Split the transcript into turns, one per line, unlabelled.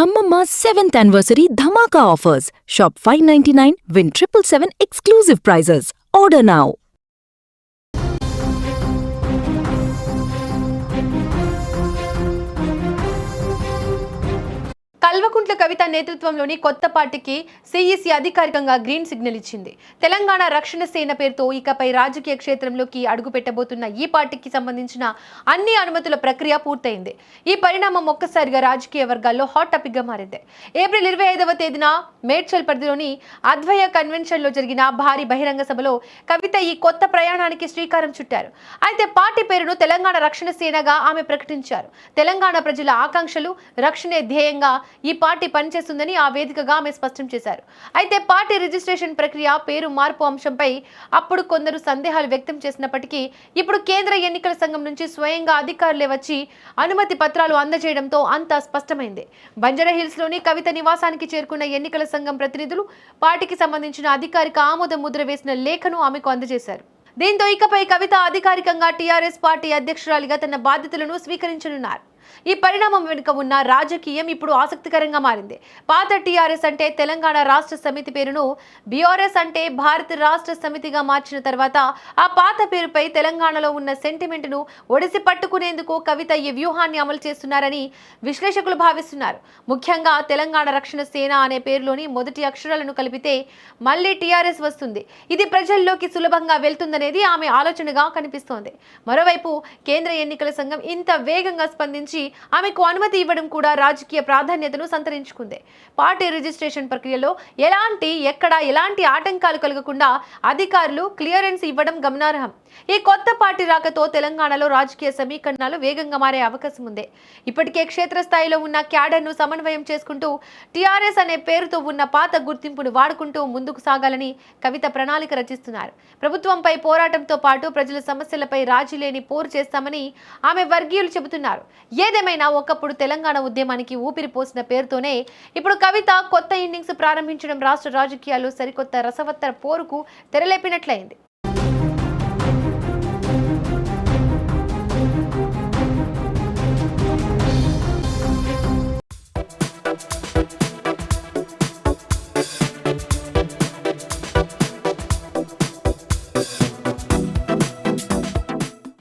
Ammamma's 7th anniversary Dhamaka offers. Shop 599, win 777 exclusive prizes. Order now.
Kalvakuntla Kavitha నేతృత్వంలోని కొత్త పార్టీకి CEC అధికారికంగా గ్రీన్ సిగ్నల్ ఇచ్చింది. తెలంగాణ రక్షణ సేన పేరుతో ఇకపై రాజకీయ క్షేత్రంలోకి అడుగు పెట్టబోతున్న ఈ పార్టీకి సంబంధించిన అన్ని అనుమతుల ప్రక్రియ పూర్తయింది. ఈ పరిణామం ఒక్కసారిగా రాజకీయ వర్గాల్లో హాట్ టాపిక్ గా మారింది. ఏప్రిల్ 25వ తేదీన మేడ్చల్ పరిధిలోని అద్వయ కన్వెన్షన్ లో జరిగిన భారీ బహిరంగ సభలో కవిత ఈ కొత్త ప్రయాణానికి శ్రీకారం చుట్టారు. అయితే పార్టీ పేరును తెలంగాణ రక్షణ సేనగా ఆమె ప్రకటించారు. తెలంగాణ ప్రజల ఆకాంక్షలు రక్షణే ధ్యేయంగా ఈ పార్టీ పనిచేస్తుందని ఆ వేదికగా ఆమె స్పష్టం చేశారు. అయితే పార్టీ రిజిస్ట్రేషన్ ప్రక్రియ పేరు మార్పు అంశంపై అప్పుడు కొందరు సందేహాలు వ్యక్తం చేసినప్పటికీ ఇప్పుడు కేంద్ర ఎన్నికల సంఘం నుంచి స్వయంగా అధికారులే వచ్చి అనుమతి పత్రాలు అందజేయడంతో అంతా స్పష్టమైంది. బంజారాహిల్స్ లోని కవిత నివాసానికి చేరుకున్న ఎన్నికల సంఘం ప్రతినిధులు పార్టీకి సంబంధించిన అధికారిక ఆమోద ముద్ర వేసిన లేఖను ఆమెకు అందజేశారు. దీంతో ఇకపై కవిత అధికారికంగా టీఆర్ఎస్ పార్టీ అధ్యక్షురాలిగా తన బాధ్యతలను స్వీకరించనున్నారు. ఈ పరిణామం వెనుక ఉన్న రాజకీయం ఇప్పుడు ఆసక్తికరంగా మారింది. పాత టీఆర్ఎస్ అంటే తెలంగాణ రాష్ట్ర సమితి పేరును బీఆర్ఎస్ అంటే భారత రాష్ట్ర సమితిగా మార్చిన తర్వాత ఆ పాత పేరుపై తెలంగాణలో ఉన్న సెంటిమెంట్ ను ఒడిసి పట్టుకునేందుకు కవిత ఈ వ్యూహాన్ని అమలు చేస్తున్నారని విశ్లేషకులు భావిస్తున్నారు. ముఖ్యంగా తెలంగాణ రక్షణ సేన అనే పేరులోని మొదటి అక్షరాలను కలిపితే మళ్ళీ టీఆర్ఎస్ వస్తుంది. ఇది ప్రజల్లోకి సులభంగా వెళ్తుందనేది ఆమె ఆలోచనగా కనిపిస్తోంది. మరోవైపు కేంద్ర ఎన్నికల సంఘం ఇంత వేగంగా స్పందించి ఆమెకు అనుమతి ఇవ్వడం కూడా రాజకీయ ప్రాధాన్యతను సంతరించుకుంది. పార్టీ రిజిస్ట్రేషన్ ప్రక్రియలో ఎలాంటి ఆటంకాలు కలగకుండా అధికారులు క్లియరెన్స్ ఇవ్వడం గమనార్హం. ఈ కొత్త పార్టీ రాకతో తెలంగాణలో రాజకీయ సమీకరణాలు వేగంగా మారే అవకాశం ఉంది. ఇప్పటికే క్షేత్రస్థాయిలో ఉన్న క్యాడర్ను సమన్వయం చేసుకుంటూ టీఆర్ఎస్ అనే పేరుతో ఉన్న పాత గుర్తింపును వాడుకుంటూ ముందుకు సాగాలని కవిత ప్రణాళిక రచిస్తున్నారు. ప్రభుత్వంపై పోరాటంతో పాటు ప్రజల సమస్యలపై రాజీ లేని పోరు చేస్తామని ఆమె వర్గీయులు చెబుతున్నారు. ఏదేమైనా ఒకప్పుడు తెలంగాణ ఉద్యమానికి ఊపిరి పోసిన పేరుతోనే ఇప్పుడు కవిత కొత్త ఇన్నింగ్స్ ప్రారంభించడం రాష్ట్ర రాజకీయాల్లో సరికొత్త రసవత్తర పోరుకు తెరలేపినట్లయింది.